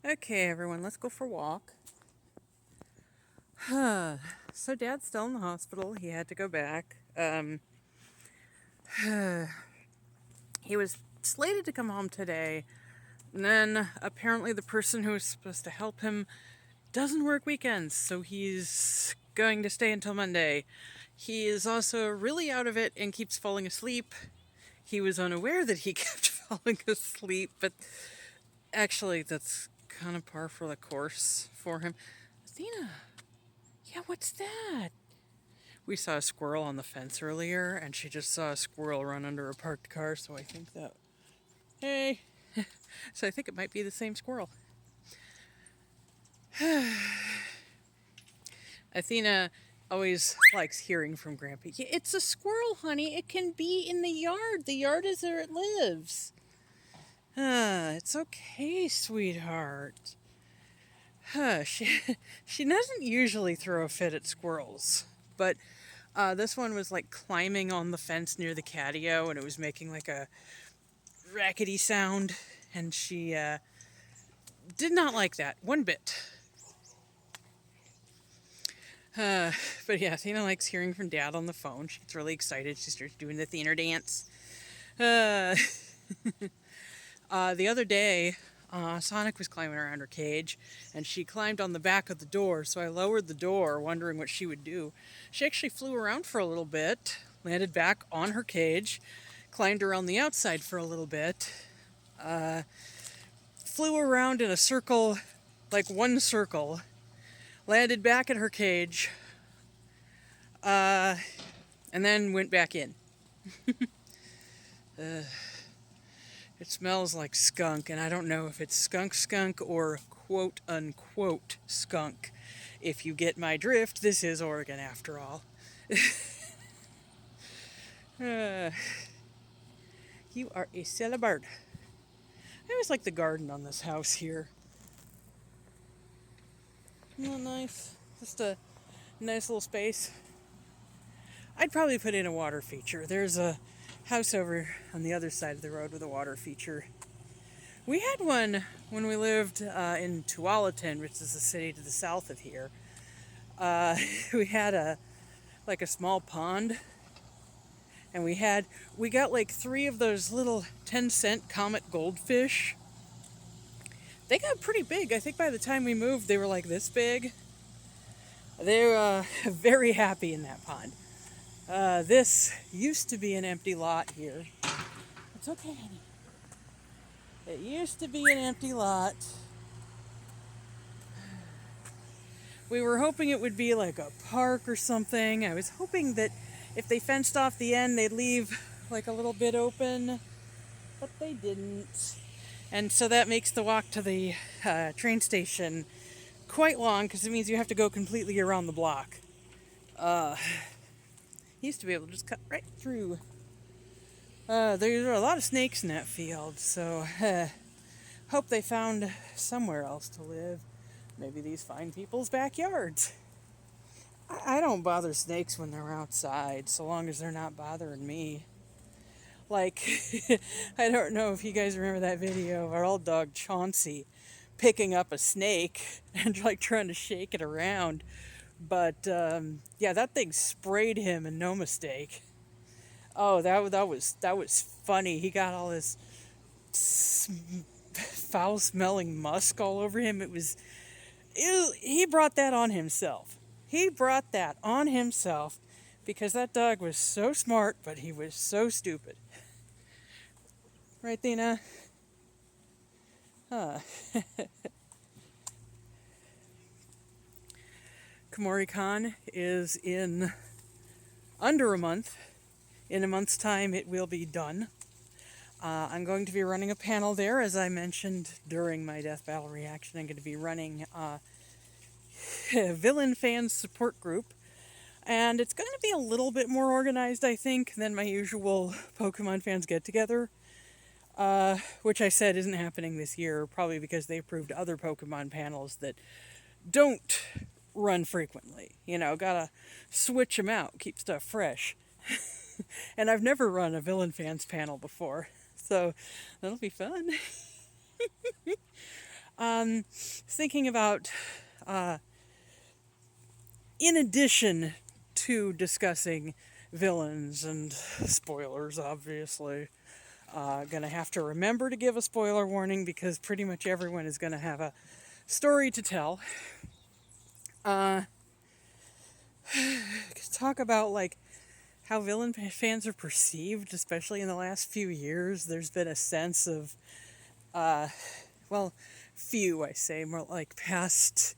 Okay, everyone, let's go for a walk. So Dad's still in the hospital. He had to go back. He was slated to come home today, and then apparently the person who was supposed to help him doesn't work weekends, so he's going to stay until Monday. He is also really out of it and keeps falling asleep. He was unaware that he kept falling asleep, but actually, that's kind of par for the course for him. Athena, yeah, what's that? We saw a squirrel on the fence earlier, and she just saw a squirrel run under a parked car, so I think that. Hey! So I think it might be the same squirrel. Athena always likes hearing from Grandpa. Yeah, it's a squirrel, honey. It can be in the yard. The yard is where it lives. It's okay, sweetheart. She doesn't usually throw a fit at squirrels, but this one was like climbing on the fence near the catio, and it was making like a rackety sound, and she did not like that one bit. But yeah, Athena likes hearing from Dad on the phone. She gets really excited. She starts doing the Athena dance. Uh, the other day, Sonic was climbing around her cage, and she climbed on the back of the door, so I lowered the door, wondering what she would do. She actually flew around for a little bit, landed back on her cage, climbed around the outside for a little bit, flew around in a circle, like one circle, landed back at her cage, and then went back in. It smells like skunk, and I don't know if it's skunk or quote unquote skunk. If you get my drift, this is Oregon after all. uh, you are a silly bird. I always like the garden on this house here. Isn't that nice? Just a nice little space. I'd probably put in a water feature. There's a house over on the other side of the road with a water feature. We had one when we lived in Tualatin, which is a city to the south of here. We had a small pond, and we got like 3 of those little 10-cent comet goldfish. They got pretty big. I think by the time we moved, they were like this big. They were very happy in that pond. This used to be an empty lot here. It's okay, honey. It used to be an empty lot. We were hoping it would be like a park or something. I was hoping that if they fenced off the end, they'd leave like a little bit open, but they didn't. And so that makes the walk to the train station quite long, because it means you have to go completely around the block. Used to be able to just cut right through. There are a lot of snakes in that field, so hope they found somewhere else to live. Maybe these fine people's backyards. I don't bother snakes when they're outside, so long as they're not bothering me. Like, I don't know if you guys remember that video of our old dog Chauncey picking up a snake and like trying to shake it around. But yeah, that thing sprayed him, and no mistake. Oh, that was funny. He got all this foul-smelling musk all over him. He brought that on himself. He brought that on himself because that dog was so smart, but he was so stupid. Right, Athena? Huh. Kumoricon is in under a month. In a month's time, it will be done. I'm going to be running a panel there, as I mentioned during my Death Battle reaction. I'm going to be running Villain Fans Support Group, and it's going to be a little bit more organized, I think, than my usual Pokemon fans get-together, which I said isn't happening this year, probably because they approved other Pokemon panels that don't run frequently. You know, gotta switch them out, keep stuff fresh. And I've never run a Villain Fans panel before, so that'll be fun. Thinking about, in addition to discussing villains and spoilers, obviously, gonna have to remember to give a spoiler warning because pretty much everyone is gonna have a story to tell. Talk about like how villain fans are perceived, especially in the last few years. There's been a sense of, well, few, I say, more like past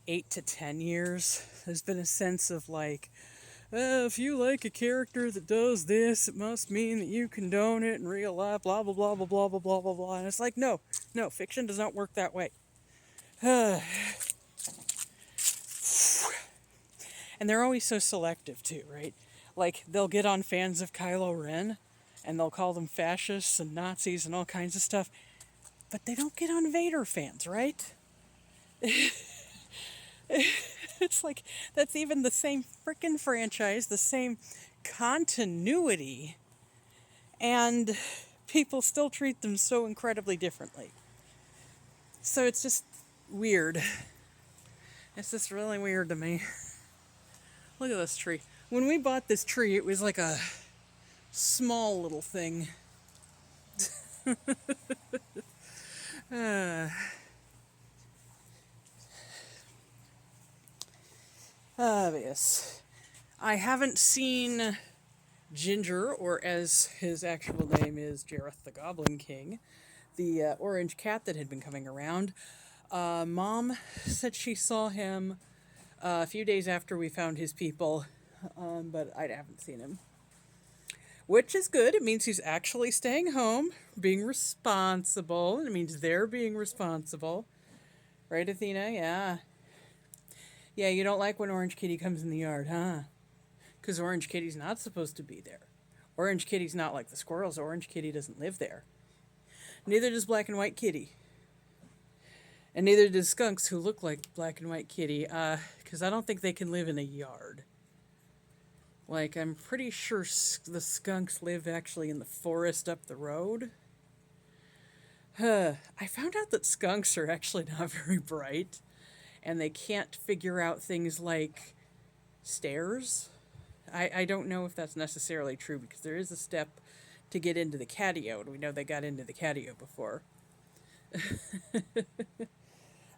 8 to 10 years. There's been a sense of like, if you like a character that does this, it must mean that you condone it in real life, blah, blah, blah, blah, blah, blah, blah, blah, blah. And it's like, no, fiction does not work that way. And they're always so selective, too, right? Like, they'll get on fans of Kylo Ren, and they'll call them fascists and Nazis and all kinds of stuff. But they don't get on Vader fans, right? It's like, that's even the same frickin' franchise, the same continuity, and people still treat them so incredibly differently. So it's just weird. It's just really weird to me. Look at this tree. When we bought this tree, it was like a small little thing. Obvious. I haven't seen Ginger, or as his actual name is, Jareth the Goblin King, the orange cat that had been coming around. Mom said she saw him a few days after we found his people, but I haven't seen him. Which is good. It means he's actually staying home, being responsible. It means they're being responsible. Right, Athena? Yeah. Yeah, you don't like when Orange Kitty comes in the yard, huh? Because Orange Kitty's not supposed to be there. Orange Kitty's not like the squirrels. Orange Kitty doesn't live there. Neither does Black and White Kitty. And neither does skunks who look like Black and White Kitty, because I don't think they can live in a yard. Like, I'm pretty sure the skunks live actually in the forest up the road. I found out that skunks are actually not very bright, and they can't figure out things like stairs. I don't know if that's necessarily true, because there is a step to get into the catio, and we know they got into the catio before.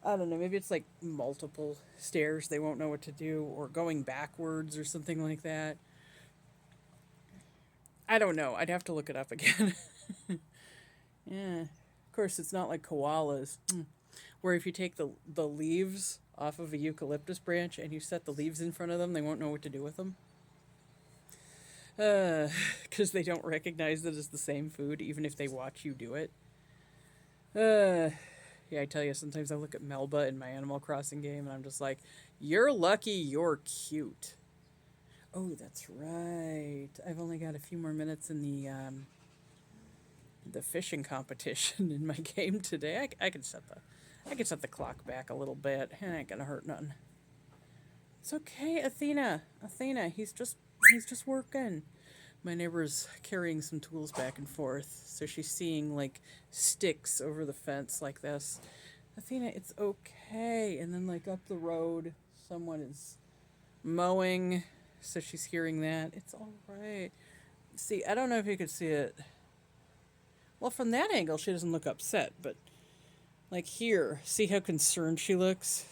I don't know, maybe it's like multiple stairs they won't know what to do, or going backwards or something like that. I don't know, I'd have to look it up again. Yeah, of course it's not like koalas, where if you take the leaves off of a eucalyptus branch and you set the leaves in front of them, they won't know what to do with them. Because they don't recognize it as the same food, even if they watch you do it. Yeah, I tell you, sometimes I look at Melba in my Animal Crossing game, and I'm just like, you're lucky you're cute. Oh, that's right. I've only got a few more minutes in the fishing competition in my game today. I can set the clock back a little bit. It ain't gonna hurt nothing. It's okay, Athena. He's just working. My neighbor's carrying some tools back and forth, so she's seeing like sticks over the fence like this. Athena, it's okay. And then like up the road, someone is mowing, so she's hearing that. It's all right. See, I don't know if you could see it. Well, from that angle, she doesn't look upset, but like here, see how concerned she looks?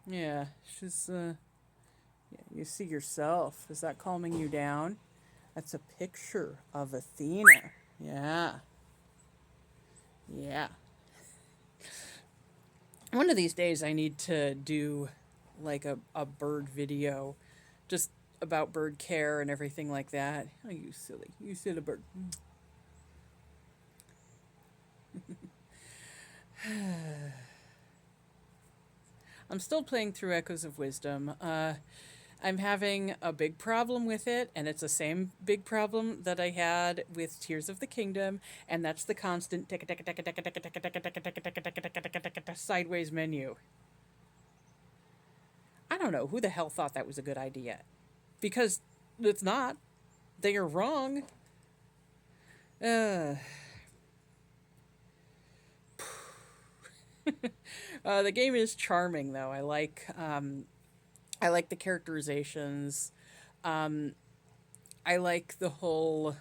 Yeah, she's, yeah, you see yourself. Is that calming you down? That's a picture of Athena. Yeah. Yeah. One of these days I need to do like a bird video just about bird care and everything like that. Oh, you silly. You silly bird. I'm still playing through Echoes of Wisdom. I'm having a big problem with it, and it's the same big problem that I had with Tears of the Kingdom, and that's the constant sideways menu. I don't know who the hell thought that was a good idea, because it's not. They are wrong. The game is charming, though. I like the characterizations. Um, I like the whole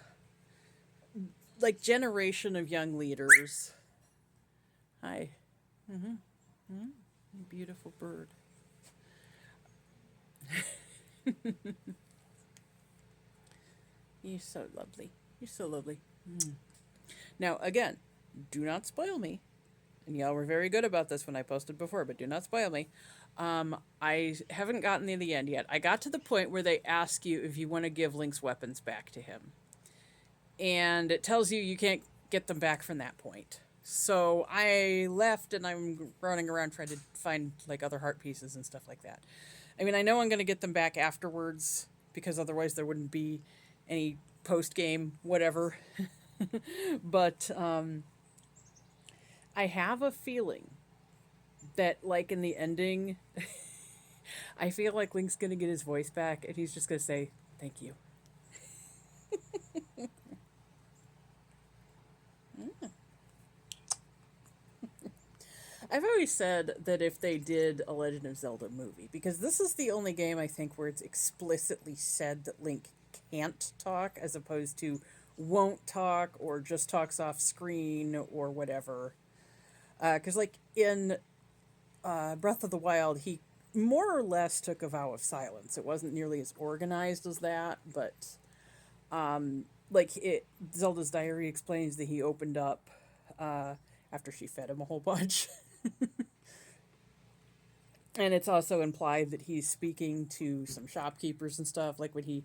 like generation of young leaders. Hi, beautiful bird. You're so lovely. You're so lovely. Now, again, do not spoil me. And y'all were very good about this when I posted before, but do not spoil me. I haven't gotten to the end yet. I got to the point where they ask you if you want to give Link's weapons back to him. And it tells you you can't get them back from that point. So I left and I'm running around trying to find like other heart pieces and stuff like that. I mean, I know I'm going to get them back afterwards because otherwise there wouldn't be any post game whatever. But I have a feeling that, like in the ending, I feel like Link's gonna get his voice back, and he's just gonna say, "Thank you." I've always said that if they did a Legend of Zelda movie, because this is the only game I think where it's explicitly said that Link can't talk, as opposed to won't talk or just talks off screen or whatever. Because, like, in Breath of the Wild, he more or less took a vow of silence. It wasn't nearly as organized as that, but Zelda's diary explains that he opened up after she fed him a whole bunch. And it's also implied that he's speaking to some shopkeepers and stuff, like when he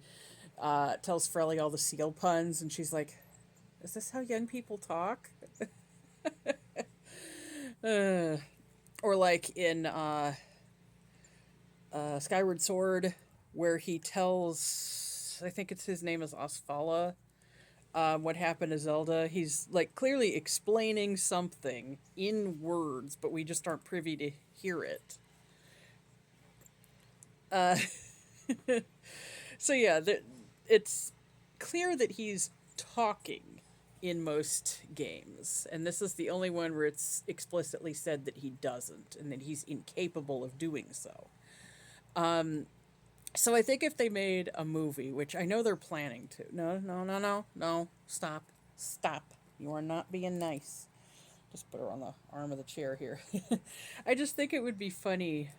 tells Frelly all the seal puns, and she's like, "Is this how young people talk?" uh, or like in Skyward Sword, where he tells, I think it's his name is Osfala, what happened to Zelda. He's like clearly explaining something in words, but we just aren't privy to hear it. Uh, so yeah, it's clear that he's talking in most games, and this is the only one where it's explicitly said that he doesn't, and that he's incapable of doing so. So I think if they made a movie, which I know they're planning to, no, stop, stop, you are not being nice. Just put her on the arm of the chair here. I just think it would be funny,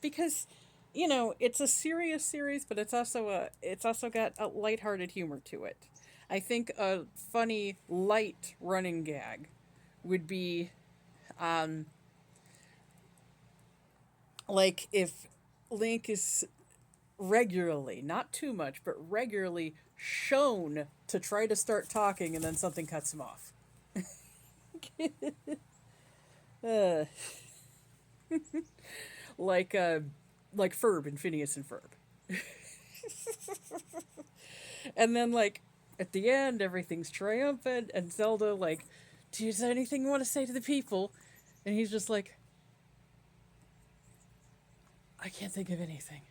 because it's a serious series, but it's also got a lighthearted humor to it. I think a funny light running gag would be like if Link is regularly, not too much, but regularly shown to try to start talking and then something cuts him off. uh, like uh, like Ferb in Phineas and Ferb. And then like at the end everything's triumphant and Zelda like, "Do you have anything you want to say to the people?" And he's just like, "I can't think of anything."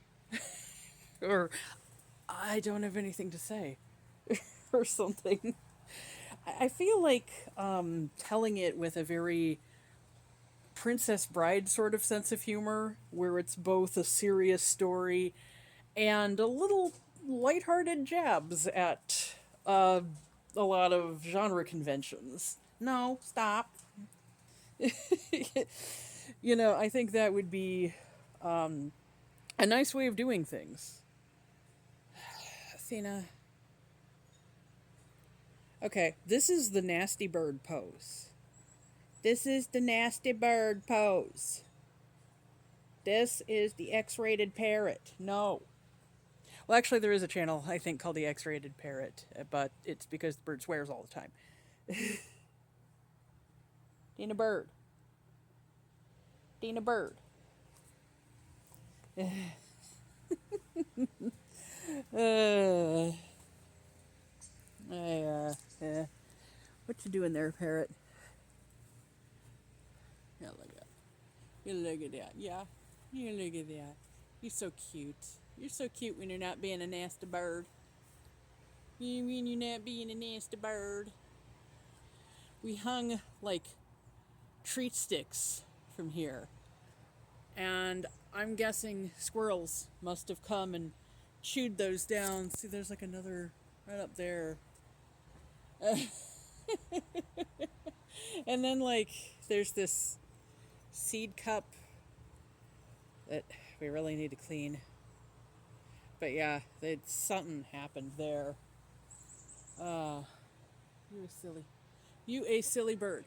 Or, "I don't have anything to say." Or something. I feel like telling it with a very Princess Bride sort of sense of humor, where it's both a serious story and a little lighthearted jabs at a lot of genre conventions. No, stop. I think that would be a nice way of doing things. Athena. Okay, this is the nasty bird pose. This is the nasty bird pose. This is the X-rated parrot. No. Well, actually, there is a channel, I think, called the X-rated parrot, but it's because the bird swears all the time. Dina Bird. Dina Bird. uh, what you doing there, parrot? Yeah, look at that. You look at that. Yeah, you look at that. You're so cute. You're so cute when you're not being a nasty bird. You mean you're not being a nasty bird? We hung like treat sticks from here. And I'm guessing squirrels must have come and chewed those down. See, there's like another right up there. And then, like, there's this seed cup that we really need to clean. But yeah, something happened there. You a silly. You a silly bird.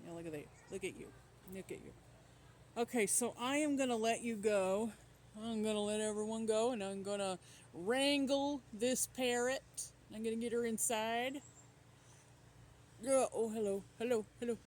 Yeah, look at that. Look at you. Look at you. Okay, so I am going to let you go. I'm going to let everyone go, and I'm going to wrangle this parrot. I'm going to get her inside. Oh, hello, hello, hello.